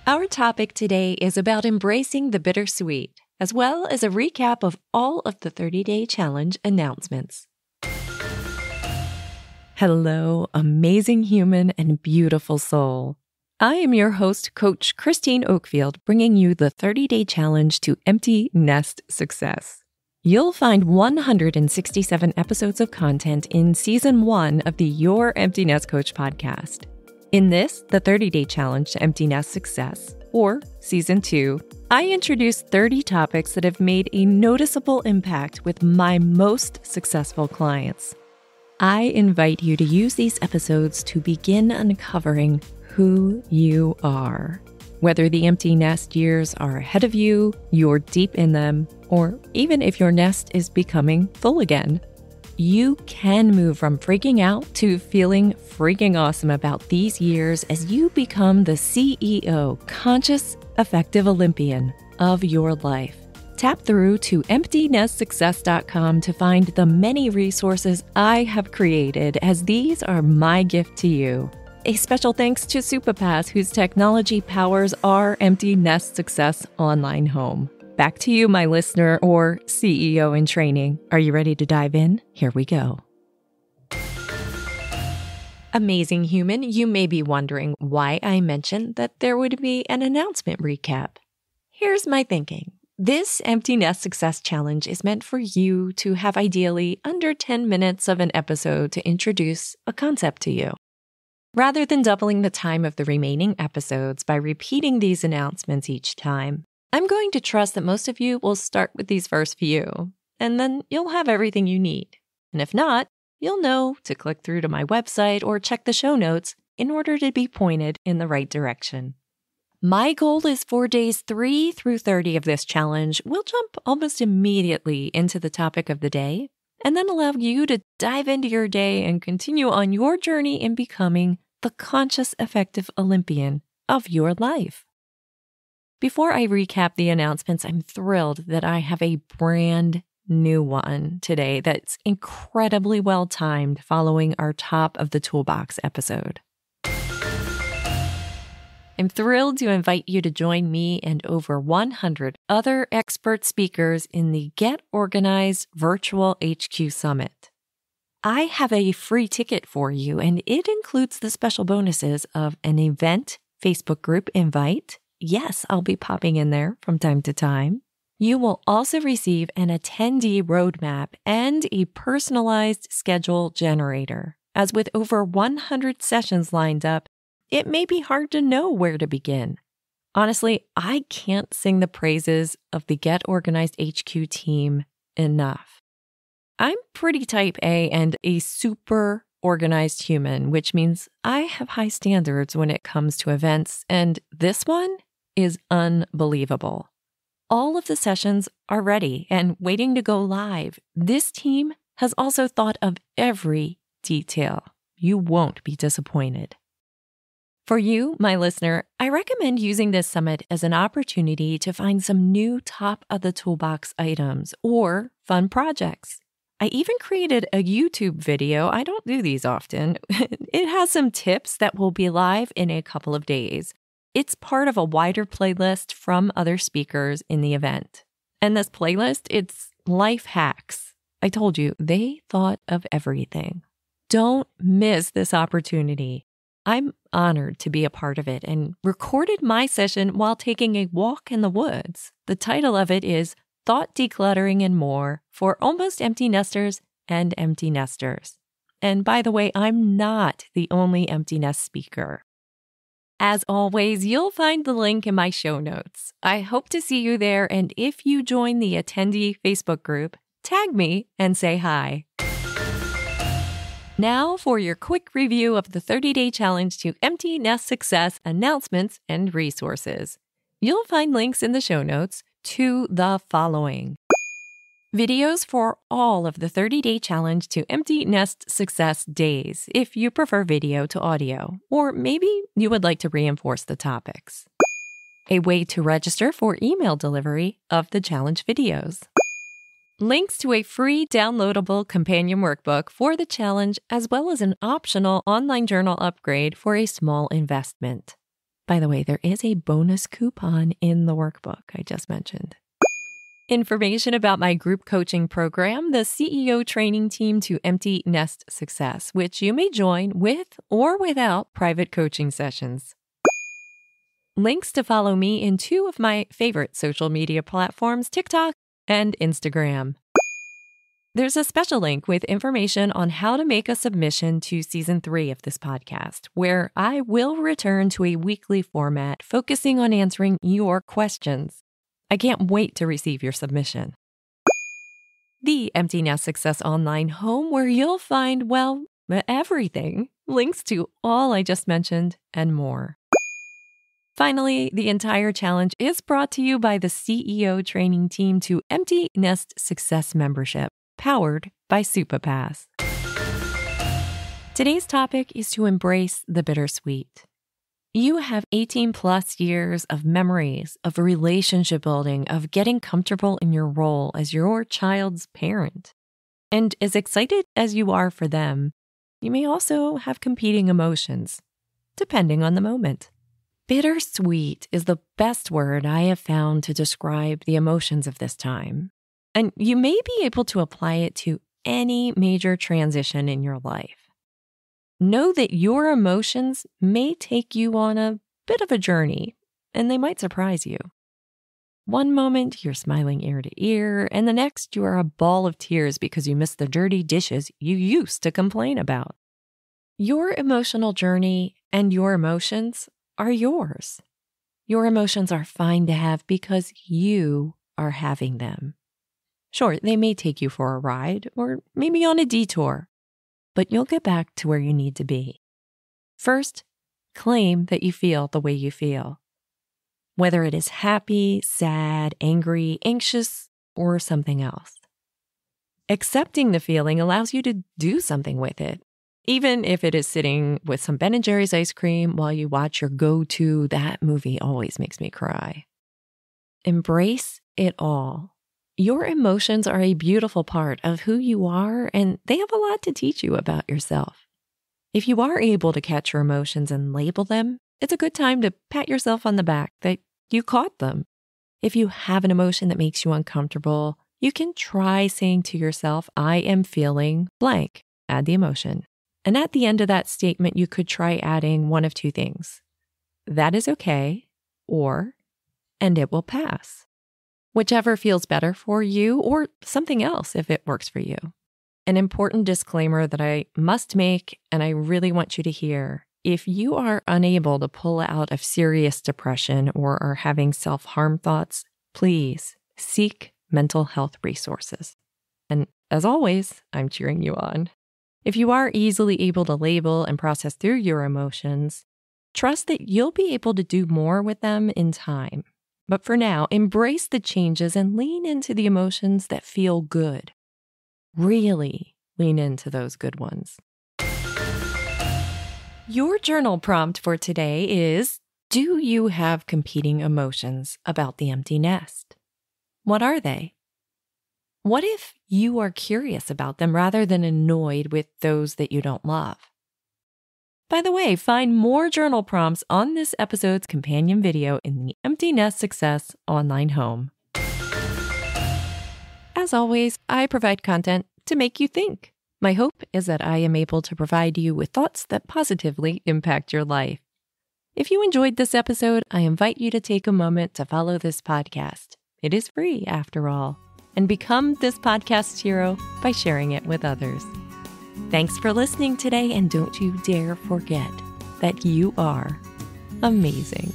Our topic today is about embracing the bittersweet, as well as a recap of all of the 30-day challenge announcements. Hello, amazing human and beautiful soul. I am your host, Coach Christine Oakfield, bringing you the 30-day challenge to empty nest success. You'll find 167 episodes of content in Season 1 of the Your Empty Nest Coach podcast. In this, the 30-day challenge to empty nest success, or Season 2, I introduce 30 topics that have made a noticeable impact with my most successful clients. I invite you to use these episodes to begin uncovering who you are. Whether the empty nest years are ahead of you, you're deep in them, or even if your nest is becoming full again, you can move from freaking out to feeling freaking awesome about these years as you become the CEO, conscious, effective Olympian of your life. Tap through to emptynestsuccess.com to find the many resources I have created, as these are my gift to you. A special thanks to Superpass, whose technology powers our Empty Nest Success online home. Back to you, my listener or CEO in training. Are you ready to dive in? Here we go. Amazing human, you may be wondering why I mentioned that there would be an announcement recap. Here's my thinking. This Empty Nest Success Challenge is meant for you to have ideally under 10 minutes of an episode to introduce a concept to you. Rather than doubling the time of the remaining episodes by repeating these announcements each time, I'm going to trust that most of you will start with these first few, and then you'll have everything you need. And if not, you'll know to click through to my website or check the show notes in order to be pointed in the right direction. My goal is for days 3 through 30 of this challenge, we'll jump almost immediately into the topic of the day, and then allow you to dive into your day and continue on your journey in becoming the conscious, effective Olympian of your life. Before I recap the announcements, I'm thrilled that I have a brand new one today that's incredibly well timed following our Top of the Toolbox episode. I'm thrilled to invite you to join me and over 100 other expert speakers in the Get Organized Virtual HQ Summit. I have a free ticket for you, and it includes the special bonuses of an event Facebook group invite. Yes, I'll be popping in there from time to time. You will also receive an attendee roadmap and a personalized schedule generator. As with over 100 sessions lined up, it may be hard to know where to begin. Honestly, I can't sing the praises of the Get Organized HQ team enough. I'm pretty type A and a super organized human, which means I have high standards when it comes to events, and this one is unbelievable. All of the sessions are ready and waiting to go live. This team has also thought of every detail. You won't be disappointed. For you, my listener, I recommend using this summit as an opportunity to find some new top of the toolbox items or fun projects. I even created a YouTube video. I don't do these often. It has some tips that will be live in a couple of days. It's part of a wider playlist from other speakers in the event. And this playlist, it's life hacks. I told you, they thought of everything. Don't miss this opportunity. I'm honored to be a part of it and recorded my session while taking a walk in the woods. The title of it is Thought Decluttering and More for Almost Empty Nesters and Empty Nesters. And by the way, I'm not the only empty nest speaker. As always, you'll find the link in my show notes. I hope to see you there, and if you join the attendee Facebook group, tag me and say hi. Now for your quick review of the 30-day challenge to empty nest success announcements and resources. You'll find links in the show notes to the following: videos for all of the 30-day challenge to empty nest success days, if you prefer video to audio, or maybe you would like to reinforce the topics. A way to register for email delivery of the challenge videos. Links to a free downloadable companion workbook for the challenge, as well as an optional online journal upgrade for a small investment. By the way, there is a bonus coupon in the workbook I just mentioned. Information about my group coaching program, the CEO Training Team to Empty Nest Success, which you may join with or without private coaching sessions. Links to follow me in 2 of my favorite social media platforms, TikTok and Instagram. There's a special link with information on how to make a submission to Season 3 of this podcast, where I will return to a weekly format focusing on answering your questions. I can't wait to receive your submission. The Empty Nest Success online home, where you'll find, well, everything. Links to all I just mentioned and more. Finally, the entire challenge is brought to you by the CEO Training Team to Empty Nest Success membership, powered by SupaPass. Today's topic is to embrace the bittersweet. You have 18 plus years of memories, of relationship building, of getting comfortable in your role as your child's parent. And as excited as you are for them, you may also have competing emotions, depending on the moment. Bittersweet is the best word I have found to describe the emotions of this time. And you may be able to apply it to any major transition in your life. Know that your emotions may take you on a bit of a journey, and they might surprise you. One moment, you're smiling ear to ear, and the next, you are a ball of tears because you missed the dirty dishes you used to complain about. Your emotional journey and your emotions are yours. Your emotions are fine to have because you are having them. Sure, they may take you for a ride or maybe on a detour, but you'll get back to where you need to be. First, claim that you feel the way you feel. Whether it is happy, sad, angry, anxious, or something else. Accepting the feeling allows you to do something with it, even if it is sitting with some Ben & Jerry's ice cream while you watch your go-to, that movie always makes me cry. Embrace it all. Your emotions are a beautiful part of who you are, and they have a lot to teach you about yourself. If you are able to catch your emotions and label them, it's a good time to pat yourself on the back that you caught them. If you have an emotion that makes you uncomfortable, you can try saying to yourself, I am feeling blank. Add the emotion. And at the end of that statement, you could try adding one of 2 things. That is okay, or, and it will pass. Whichever feels better for you, or something else if it works for you. An important disclaimer that I must make, and I really want you to hear, if you are unable to pull out of serious depression or are having self-harm thoughts, please seek mental health resources. And as always, I'm cheering you on. If you are easily able to label and process through your emotions, trust that you'll be able to do more with them in time. But for now, embrace the changes and lean into the emotions that feel good. Really lean into those good ones. Your journal prompt for today is, do you have competing emotions about the empty nest? What are they? What if you are curious about them rather than annoyed with those that you don't love? By the way, find more journal prompts on this episode's companion video in the Empty Nest Success online home. As always, I provide content to make you think. My hope is that I am able to provide you with thoughts that positively impact your life. If you enjoyed this episode, I invite you to take a moment to follow this podcast. It is free, after all, and become this podcast's hero by sharing it with others. Thanks for listening today, and don't you dare forget that you are amazing.